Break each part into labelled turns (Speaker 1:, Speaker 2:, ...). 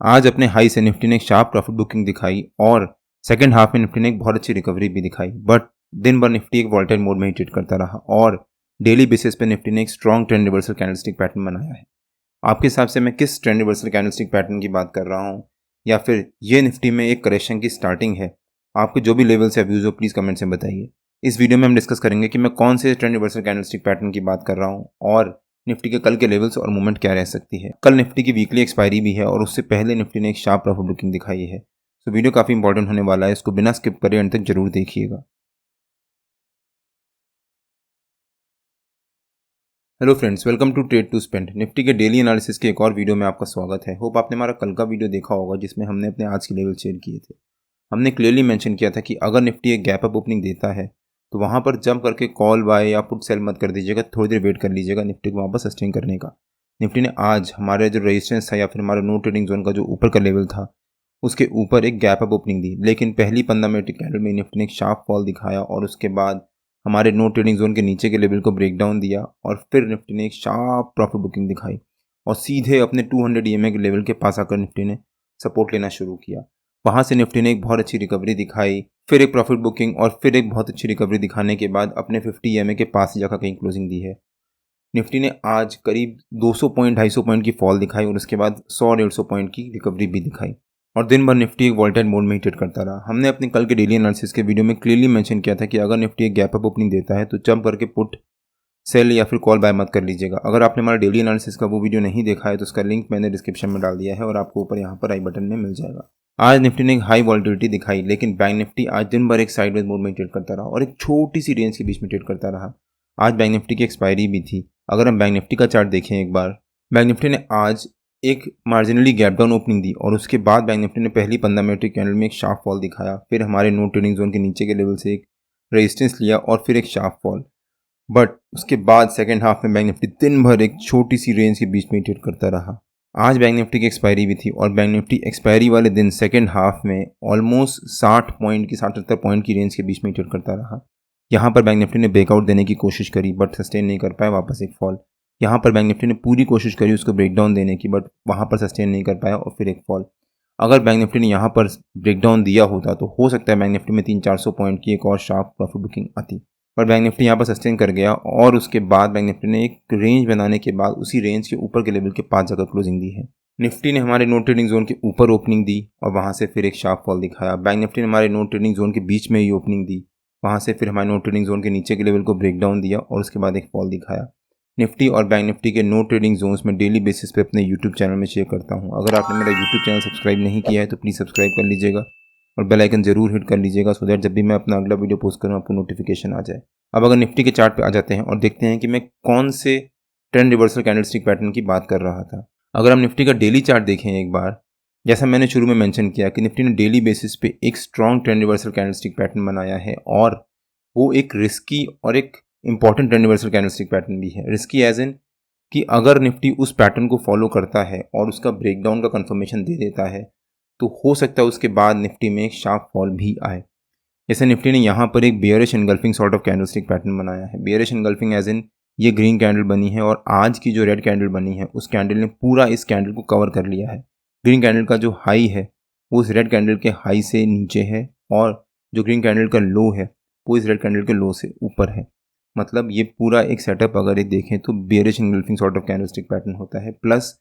Speaker 1: आज अपने हाई से निफ्टी ने एक शार्प प्रॉफिट बुकिंग दिखाई और सेकंड हाफ में निफ्टी ने एक बहुत अच्छी रिकवरी भी दिखाई, बट दिन भर निफ्टी एक वॉलेटाइल मोड में ही ट्रेड करता रहा और डेली बेसिस पे निफ्टी ने एक strong trend reversal candlestick pattern बनाया है। आपके हिसाब से मैं किस ट्रेंड रिवर्सल कैंडलस्टिक पैटर्न की बात कर रहा हूँ, या फिर ये निफ्टी में एक करेक्शन की स्टार्टिंग है? आपके जो भी लेवल से व्यूज हो प्लीज़ कमेंट से बताइए। इस वीडियो में हम डिस्कस करेंगे कि मैं कौन से ट्रेंड रिवर्सल कैंडलस्टिक पैटर्न की बात कर रहा हूँ और निफ्टी के कल के लेवल्स और मूवमेंट क्या रह सकती है। कल निफ्टी की वीकली एक्सपायरी भी है और उससे पहले निफ्टी ने एक शार्प प्रॉफिट बुकिंग दिखाई है। तो वीडियो काफ़ी इंपॉर्टेंट होने वाला है, इसको बिना स्किप करे अंत तक जरूर देखिएगा। Hello friends, welcome to trade to spend. Nifty के डेली एनालिसिस के एक और वीडियो में आपका स्वागत है। होप आपने हमारा कल का वीडियो देखा होगा जिसमें हमने अपने आज के लेवल शेयर किए थे। हमने क्लियरली मेंशन किया था कि अगर निफ्टी एक गैप अप ओपनिंग देता है तो वहां पर जंप करके कॉल बाय या पुट सेल मत कर दीजिएगा, थोड़ी देर वेट कर लीजिएगा निफ्टी को वहां पर सस्टेन करने का। निफ्टी ने आज हमारे जो रेजिस्टेंस था या फिर हमारा नो ट्रेडिंग जोन का जो ऊपर का लेवल था उसके ऊपर एक गैप अप ओपनिंग दी, लेकिन पहली 15 मिनट कैंडल में निफ्टी ने एक शार्प फॉल दिखाया और उसके बाद हमारे नो ट्रेडिंग जोन के नीचे के लेवल को ब्रेक डाउन दिया और फिर निफ्टी ने एक शार्प प्रॉफिट बुकिंग दिखाई और सीधे अपने 200 ईएमए के लेवल के पास आकर निफ्टी ने सपोर्ट लेना शुरू किया। वहां से निफ्टी ने एक बहुत अच्छी रिकवरी दिखाई, फिर एक प्रॉफिट बुकिंग और फिर एक बहुत अच्छी रिकवरी दिखाने के बाद अपने 50 ईएमए के पास ही जाकर कहीं क्लोजिंग दी है। निफ्टी ने आज करीब 200 पॉइंट 250 पॉइंट की फॉल दिखाई और उसके बाद 100-150 पॉइंट की रिकवरी भी दिखाई और दिन भर निफ्टी एक वॉलेटाइल मोड में ही ट्रेड करता रहा। हमने अपने कल के डेली एनालिसिस के वीडियो में क्लियरली मेंशन किया था कि अगर निफ्टी एक गैप अप ओपनिंग देता है तो जंप करके पुट सेल या फिर कॉल बाय मत कर लीजिएगा। अगर आपने हमारा डेली एनालिसिस का वो वीडियो नहीं देखा है तो उसका लिंक मैंने डिस्क्रिप्शन में डाल दिया है और आपको ऊपर यहाँ पर आई बटन में मिल जाएगा। आज निफ्टी ने एक हाई वॉलिटिलिटी दिखाई, लेकिन बैंक निफ्टी आज दिन भर एक साइडवेज मोड में ट्रेड करता रहा और एक छोटी सी रेंज के बीच में ट्रेड करता रहा। आज बैंक निफ्टी की एक्सपायरी भी थी। अगर हम बैंक निफ्टी का चार्ट देखें एक बार, बैंक निफ्टी ने आज एक मार्जिनली गैप डाउन ओपनिंग दी और उसके बाद बैंक निफ्टी ने पहली 15 मिनट की कैंडल में एक शार्प फॉल दिखाया, फिर हमारे नो ट्रेडिंग जोन के नीचे के लेवल से एक रेजिस्टेंस लिया और फिर एक शार्प फॉल। बट उसके बाद सेकेंड हाफ में बैंक निफ्टी दिन भर एक छोटी सी रेंज के बीच में ट्रेड करता रहा। आज बैंक निफ्टी की एक्सपायरी भी थी और बैंक निफ्टी एक्सपायरी वाले दिन सेकेंड हाफ में ऑलमोस्ट 60 पॉइंट की 60-70 पॉइंट की रेंज के बीच में ट्रेड करता रहा। यहाँ पर बैंक निफ्टी ने ब्रेकआउट देने की कोशिश करी बट सस्टेन नहीं कर पाया, वापस एक फॉल। यहाँ पर बैंक निफ्टी ने पूरी कोशिश करी उसको ब्रेकडाउन देने की, बट वहाँ पर सस्टेन नहीं कर पाया और फिर एक फॉल। अगर बैंक निफ्टी ने यहाँ पर ब्रेकडाउन दिया होता तो हो सकता है बैंक निफ्टी में 300-400 पॉइंट की एक और शार्प प्रॉफिट बुकिंग आती, पर बैंक निफ्टी यहाँ पर सस्टेन कर गया और उसके बाद बैंक निफ्टी ने एक रेंज बनाने के बाद उसी रेंज के ऊपर के लेवल के पास जाकर क्लोजिंग दी है। निफ्टी ने हमारे नो ट्रेडिंग जोन के ऊपर ओपनिंग दी और वहाँ से फिर एक शार्प फॉल दिखाया। बैंक निफ्टी ने हमारे नो ट्रेडिंग जोन के बीच में ही ओपनिंग दी, वहाँ से फिर हमारे नो ट्रेडिंग जोन के नीचे के लेवल को ब्रेक डाउन दिया और उसके बाद एक फॉल दिखाया। निफ्टी और बैंक निफ्टी के नो ट्रेडिंग जोन्स में डेली बेसिस पे अपने यूट्यूब चैनल में शेयर करता हूँ। अगर आपने मेरा यूट्यूब चैनल सब्सक्राइब नहीं किया है तो प्लीज़ सब्सक्राइब कर लीजिएगा और बेल आइकन जरूर हिट कर लीजिएगा सो दैट जब भी मैं अपना अगला वीडियो पोस्ट करूँ आपको नोटिफिकेशन आ जाए। अब अगर निफ्टी के चार्ट पे आ जाते हैं और देखते हैं कि मैं कौन से ट्रेंड रिवर्सल कैंडलस्टिक पैटर्न की बात कर रहा था। अगर हम निफ्टी का डेली चार्ट देखें एक बार, जैसा मैंने शुरू में मेंशन किया कि निफ्टी ने डेली बेसिस पे एक strong trend reversal candlestick pattern बनाया है और वो एक रिस्की और एक important trend reversal candlestick pattern भी है। रिस्की एज इन कि अगर निफ्टी उस पैटर्न को फॉलो करता है और उसका ब्रेकडाउन का कंफर्मेशन दे देता है तो हो सकता है उसके बाद निफ्टी में एक शार्प फॉल भी आए। जैसे निफ्टी ने यहाँ पर एक bearish engulfing sort of candlestick pattern बनाया है। बेयरिश एनगल्फिंग एज इन ये ग्रीन कैंडल बनी है और आज की जो रेड कैंडल बनी है उस कैंडल ने पूरा इस कैंडल को कवर कर लिया है। ग्रीन कैंडल का जो हाई है वो इस रेड कैंडल के हाई से नीचे है और जो ग्रीन कैंडल का लो है वो इस रेड कैंडल के लो से ऊपर है। मतलब ये पूरा एक सेटअप अगर ये देखें तो bearish engulfing sort of candlestick pattern होता है। प्लस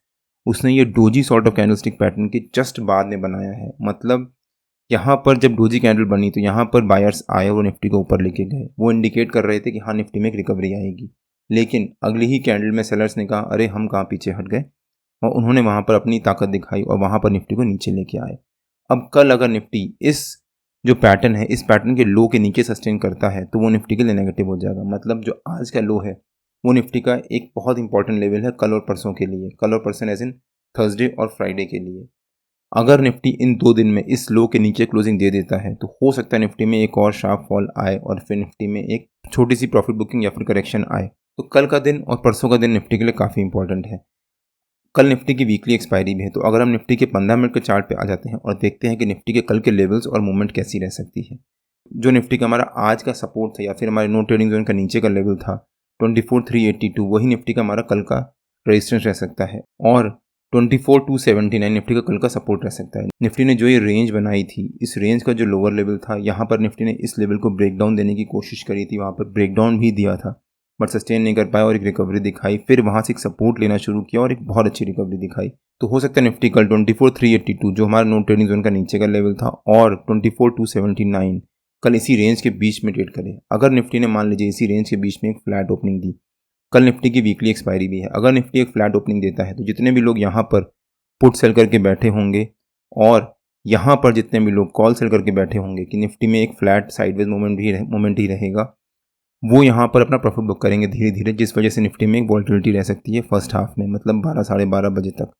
Speaker 1: उसने ये doji sort of candlestick pattern के जस्ट बाद में बनाया है। मतलब यहाँ पर जब डोजी कैंडल बनी तो यहाँ पर बायर्स आए और निफ्टी को ऊपर लेके गए, वो इंडिकेट कर रहे थे कि हाँ निफ्टी में एक रिकवरी आएगी। लेकिन अगली ही कैंडल में सेलर्स ने कहा अरे हम कहाँ पीछे हट गए, और उन्होंने वहाँ पर अपनी ताकत दिखाई और वहाँ पर निफ्टी को नीचे लेके आए। अब कल अगर निफ्टी इस जो पैटर्न है इस पैटर्न के लो के नीचे सस्टेन करता है तो वो निफ्टी के लिए नेगेटिव हो जाएगा। मतलब जो आज का लो है वो निफ्टी का एक बहुत इंपॉर्टेंट लेवल है कल और परसों के लिए, कल और परसों एज इन थर्सडे और फ्राइडे के लिए। अगर निफ्टी इन 2 दिन में इस लो के नीचे क्लोजिंग दे देता है तो हो सकता है निफ्टी में एक और शार्प फॉल आए और फिर निफ्टी में एक छोटी सी प्रॉफिट बुकिंग या फिर करेक्शन आए। तो कल का दिन और परसों का दिन निफ्टी के लिए काफ़ी इंपॉर्टेंट है। कल निफ्टी की वीकली एक्सपायरी भी है, तो अगर हम निफ्टी के 15 मिनट के चार्ट पे आ जाते हैं और देखते हैं कि निफ्टी के कल के लेवल्स और मूवमेंट कैसी रह सकती है। जो निफ्टी का हमारा आज का सपोर्ट था या फिर हमारे नो ट्रेडिंग जोन का नीचे का लेवल था 24,382, वही निफ्टी का हमारा कल का रेजिस्टेंस रह सकता है। और 24,279 निफ्टी का कल का सपोर्ट रह सकता है। निफ्टी ने जो ये रेंज बनाई थी, इस रेंज का जो लोअर लेवल था, यहाँ पर निफ्टी ने इस लेवल को ब्रेक डाउन देने की कोशिश करी थी, वहाँ पर ब्रेक डाउन भी दिया था बट सस्टेन नहीं कर पाया और एक रिकवरी दिखाई, फिर वहाँ से एक सपोर्ट लेना शुरू किया और एक बहुत अच्छी रिकवरी दिखाई। तो हो सकता है निफ्टी कल 24,382 जो हमारा नो ट्रेडिंग जोन का नीचे का लेवल था और 24,279 कल इसी रेंज के बीच में ट्रेड करे। अगर निफ्टी ने मान लीजिए इसी रेंज के बीच में एक फ्लैट ओपनिंग दी, कल निफ्टी की वीकली एक्सपायरी भी है, अगर निफ्टी एक फ्लैट ओपनिंग देता है तो जितने भी लोग यहाँ पर पुट सेल करके बैठे होंगे और यहाँ पर जितने भी लोग कॉल सेल करके बैठे होंगे कि निफ्टी में एक फ्लैट साइडवेज मोमेंट ही रहेगा, वो यहाँ पर अपना प्रॉफिट बुक करेंगे धीरे धीरे, जिस वजह से निफ्टी में एक वॉल्टिलिटी रह सकती है फर्स्ट हाफ में, मतलब 12 साढ़े 12 बजे तक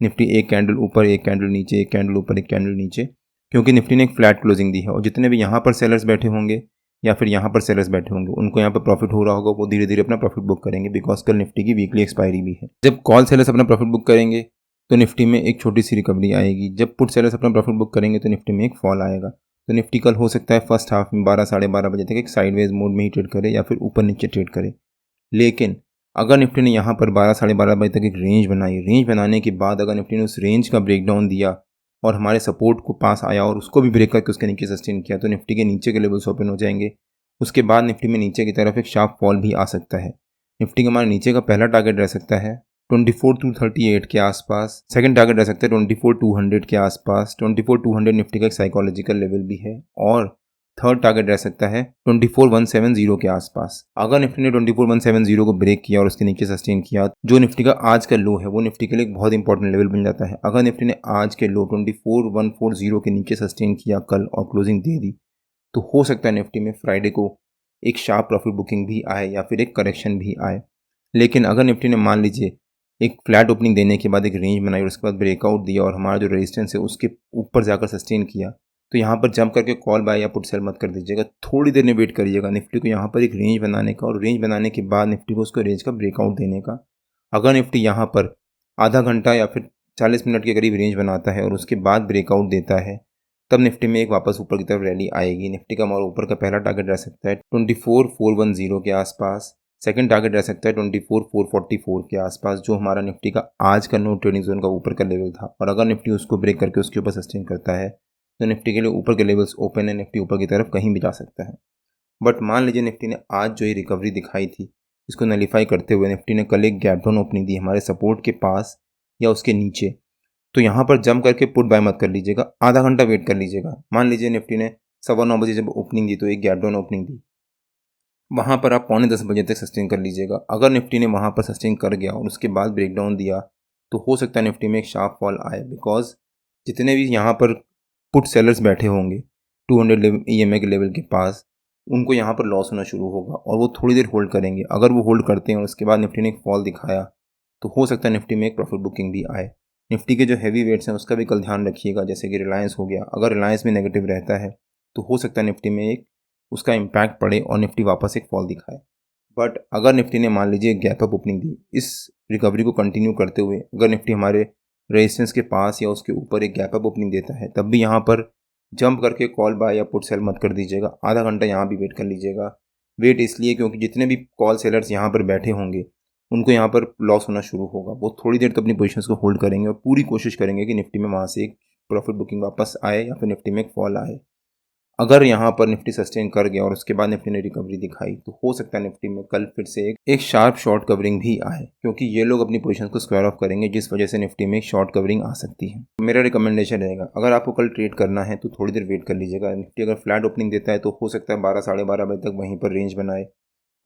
Speaker 1: निफ्टी एक कैंडल ऊपर एक कैंडल नीचे, एक कैंडल ऊपर एक कैंडल नीचे, क्योंकि निफ्टी ने एक फ्लैट क्लोजिंग दी है। और जितने भी यहाँ पर सेलर्स बैठे होंगे या फिर यहाँ पर सेलर्स बैठे होंगे उनको यहाँ पर प्रॉफिट हो रहा होगा, वो धीरे धीरे अपना प्रॉफिट बुक करेंगे बिकॉज कल निफ्टी की वीकली एक्सपायरी भी है। जब कॉल सेलर्स अपना प्रॉफिट बुक करेंगे तो निफ्टी में एक छोटी सी रिकवरी आएगी, जब पुट सेलर्स अपना प्रॉफिट बुक करेंगे तो निफ्टी में एक फॉल आएगा। तो निफ्टी कल हो सकता है फर्स्ट हाफ में 12 साढ़े 12 बजे तक एक साइडवेज मोड में ही ट्रेड करे या फिर ऊपर नीचे ट्रेड करे। लेकिन अगर निफ्टी ने यहाँ पर 12 साढ़े 12 बजे तक एक रेंज बनाई, रेंज बनाने के बाद अगर निफ्टी ने उस रेंज का ब्रेक डाउन दिया और हमारे सपोर्ट को पास आया और उसको भी ब्रेक करके उसके नीचे सस्टेन किया, तो निफ्टी के नीचे के लेवल्स ओपन हो जाएंगे। उसके बाद निफ्टी में नीचे की तरफ एक शार्प फॉल भी आ सकता है। निफ्टी का हमारे नीचे का पहला टारगेट रह सकता है 24,238 के आसपास, सेकंड टारगेट रह सकता है 24,200 के आसपास। 24,200 निफ्टी का एक साइकोलॉजिकल लेवल भी है और थर्ड टारगेट रह सकता है 24,170 के आसपास। अगर निफ्टी ने 24,170 को ब्रेक किया और उसके नीचे सस्टेन किया, जो निफ्टी का आज का लो है वो निफ्टी के लिए एक बहुत इंपॉर्टेंट लेवल बन जाता है। अगर निफ्टी ने आज के लो 24,140 के नीचे सस्टेन किया कल और क्लोजिंग दे दी, तो हो सकता है निफ्टी में फ्राइडे को एक शार्प प्रॉफिट बुकिंग भी आए या फिर एक करेक्शन भी आए। लेकिन अगर निफ्टी ने मान लीजिए एक फ्लैट ओपनिंग देने के बाद एक रेंज बनाई और उसके बाद ब्रेकआउट दिया और हमारा जो रेजिस्टेंस है उसके ऊपर जाकर सस्टेन किया, तो यहाँ पर जंप करके कॉल बाय या पुट सेल मत कर दीजिएगा, थोड़ी देर में वेट करिएगा निफ्टी को यहाँ पर एक रेंज बनाने का और रेंज बनाने के बाद निफ्टी को उसको रेंज का ब्रेकआउट देने का। अगर निफ्टी यहाँ पर आधा घंटा या फिर 40 मिनट के करीब रेंज बनाता है और उसके बाद ब्रेकआउट देता है, तब निफ्टी में एक वापस ऊपर की तरफ रैली आएगी। निफ्टी का हमारा ऊपर का पहला टारगेट रह सकता है 24,410 के आसपास, सेकंड टारगेट रह सकता है 24,444 के आसपास, जो हमारा निफ्टी का आज का नो ट्रेडिंग जोन का ऊपर का लेवल था। और अगर निफ्टी उसको ब्रेक करके उसके ऊपर सस्टेन करता है तो निफ्टी के लिए ऊपर के लेवल्स ओपन है, निफ्टी ऊपर की तरफ कहीं भी जा सकता है। बट मान लीजिए निफ्टी ने आज जो ये रिकवरी दिखाई थी इसको नलीफाई करते हुए निफ्टी ने कल एक गैप डाउन ओपनिंग दी हमारे सपोर्ट के पास या उसके नीचे, तो यहाँ पर जंप करके पुट बाय मत कर लीजिएगा, आधा घंटा वेट कर लीजिएगा। मान लीजिए निफ्टी ने 9:15 बजे जब ओपनिंग दी तो एक गैप डाउन ओपनिंग दी, वहाँ पर आप 9:45 बजे तक सस्टेन कर लीजिएगा। अगर निफ्टी ने वहाँ पर सस्टेन कर गया और उसके बाद ब्रेकडाउन दिया तो हो सकता है निफ्टी में एक शार्प फॉल आए, बिकॉज जितने भी यहाँ पर पुट सेलर्स बैठे होंगे 200 EMA के लेवल के पास, उनको यहाँ पर लॉस होना शुरू होगा और वो थोड़ी देर होल्ड करेंगे। अगर वो होल्ड करते हैं और उसके बाद निफ्टी ने एक फॉल दिखाया तो हो सकता है निफ्टी में एक प्रॉफिट बुकिंग भी आए। निफ्टी के जो हैवी वेट्स हैं उसका भी कल ध्यान रखिएगा, जैसे कि रिलायंस हो गया। अगर रिलायंस में नेगेटिव रहता है तो हो सकता है निफ्टी में एक उसका इम्पैक्ट पड़े और निफ्टी वापस एक फॉल दिखाए। बट अगर निफ्टी ने मान लीजिए गैप अप ओपनिंग दी, इस रिकवरी को कंटिन्यू करते हुए अगर निफ्टी हमारे रेजिस्टेंस के पास या उसके ऊपर एक गैप अप ओपनिंग देता है, तब भी यहाँ पर जंप करके कॉल बाय या पुट सेल मत कर दीजिएगा, आधा घंटा यहाँ भी वेट कर लीजिएगा। वेट इसलिए क्योंकि जितने भी कॉल सेलर्स यहाँ पर बैठे होंगे उनको यहाँ पर लॉस होना शुरू होगा। वो थोड़ी देर तो अपनी पोजीशंस को होल्ड करेंगे और पूरी कोशिश करेंगे कि निफ्टी में वहाँ से एक प्रॉफिट बुकिंग वापस आए या फिर निफ्टी में एक फॉल आए। अगर यहाँ पर निफ्टी सस्टेन कर गया और उसके बाद निफ्टी ने रिकवरी दिखाई तो हो सकता है निफ्टी में कल फिर से एक शार्प शॉर्ट कवरिंग भी आए, क्योंकि ये लोग अपनी पोजीशन को स्क्वायर ऑफ करेंगे, जिस वजह से निफ्टी में एक शॉर्ट कवरिंग आ सकती है। मेरा रिकमेंडेशन रहेगा, अगर आपको कल ट्रेड करना है तो थोड़ी देर वेट कर लीजिएगा। निफ्टी अगर फ्लैट ओपनिंग देता है तो हो सकता है 12 साढ़े 12 बजे तक वहीं पर रेंज बनाए।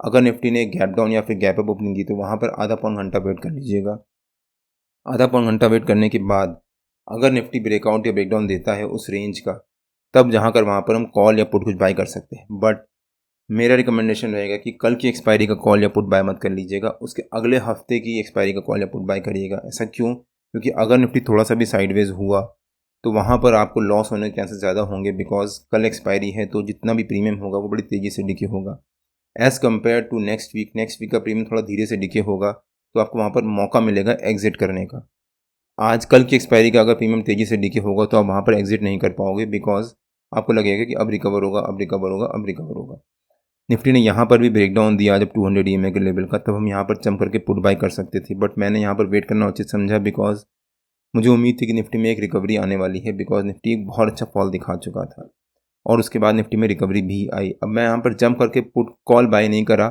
Speaker 1: अगर निफ्टी ने गैप डाउन या फिर गैप अप ओपनिंग दी तो वहाँ पर आधा पौन घंटा वेट कर लीजिएगा। आधा पौन घंटा वेट करने के बाद अगर निफ्टी ब्रेकआउट या ब्रेकडाउन देता है उस रेंज का, तब जहाँ कर वहाँ पर हम कॉल या पुट कुछ बाय कर सकते हैं। बट मेरा रिकमेंडेशन रहेगा कि कल की एक्सपायरी का कॉल या पुट बाय मत कर लीजिएगा, उसके अगले हफ्ते की एक्सपायरी का कॉल या पुट बाय करिएगा। ऐसा क्यों? क्योंकि अगर निफ्टी थोड़ा सा भी साइडवेज हुआ तो वहाँ पर आपको लॉस होने के चांसेस ज़्यादा होंगे, बिकॉज कल एक्सपायरी है तो जितना भी प्रीमियम होगा वो बड़ी तेज़ी से डिके होगा as compared to next week का प्रीमियम थोड़ा धीरे से डिके होगा, तो आपको वहाँ पर मौका मिलेगा एग्जिट करने का। आज कल की एक्सपायरी का अगर प्रीमियम तेज़ी से डिके होगा तो आप वहाँ पर एग्जिट नहीं कर पाओगे, बिकॉज आपको लगेगा कि अब रिकवर होगा, अब रिकवर होगा, अब रिकवर होगा। निफ्टी ने यहाँ पर भी ब्रेकडाउन दिया जब 200 EMA के लेवल का, तब हम यहाँ पर जंप करके पुट बाय कर सकते थे, बट मैंने यहाँ पर वेट करना उचित समझा, बिकॉज मुझे उम्मीद थी कि निफ्टी में एक रिकवरी आने वाली है, बिकॉज निफ्टी एक बहुत अच्छा फॉल दिखा चुका था और उसके बाद निफ्टी में रिकवरी भी आई। अब मैं यहाँ पर जंप करके पुट कॉल बाय नहीं करा,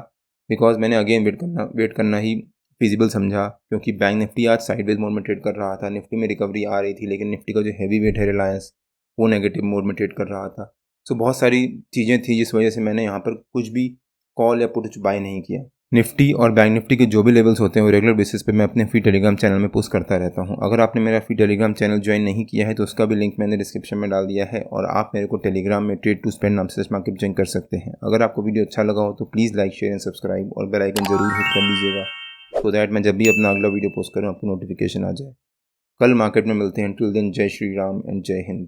Speaker 1: बिकॉज मैंने अगेन वेट करना ही फिजिबल समझा, क्योंकि बैंक निफ्टी आज साइडवेज मोड में ट्रेड कर रहा था। निफ्टी में रिकवरी आ रही थी, लेकिन निफ्टी का जो हैवी वेट है रिलायंस, वो नेगेटिव मोड में ट्रेड कर रहा था। सो बहुत सारी चीज़ें थी जिस वजह से मैंने यहाँ पर कुछ भी कॉल या पुट बाय नहीं किया। निफ्टी और बैंक निफ्टी के जो भी लेवल्स होते हैं वो रेगुलर बेसिस पे मैं अपने फ्री टेलीग्राम चैनल में पोस्ट करता रहता हूँ। अगर आपने मेरा फ्री टेलीग्राम चैनल ज्वाइन नहीं किया है तो उसका भी लिंक मैंने डिस्क्रिप्शन में डाल दिया है, और आप मेरे को टेलीग्राम में ट्रेड टू स्पेंड नाम से मार्केट ज्वाइन कर सकते हैं। अगर आपको वीडियो अच्छा लगा हो तो please like, share and subscribe और बेल आइकन जरूर हिट कर लीजिएगा, सो दैट मैं जब भी अपना अगला वीडियो पोस्ट करूँ आपको नोटिफिकेशन आ जाए। कल मार्केट में मिलते हैं। टिल देन जय श्री राम एंड जय हिंद।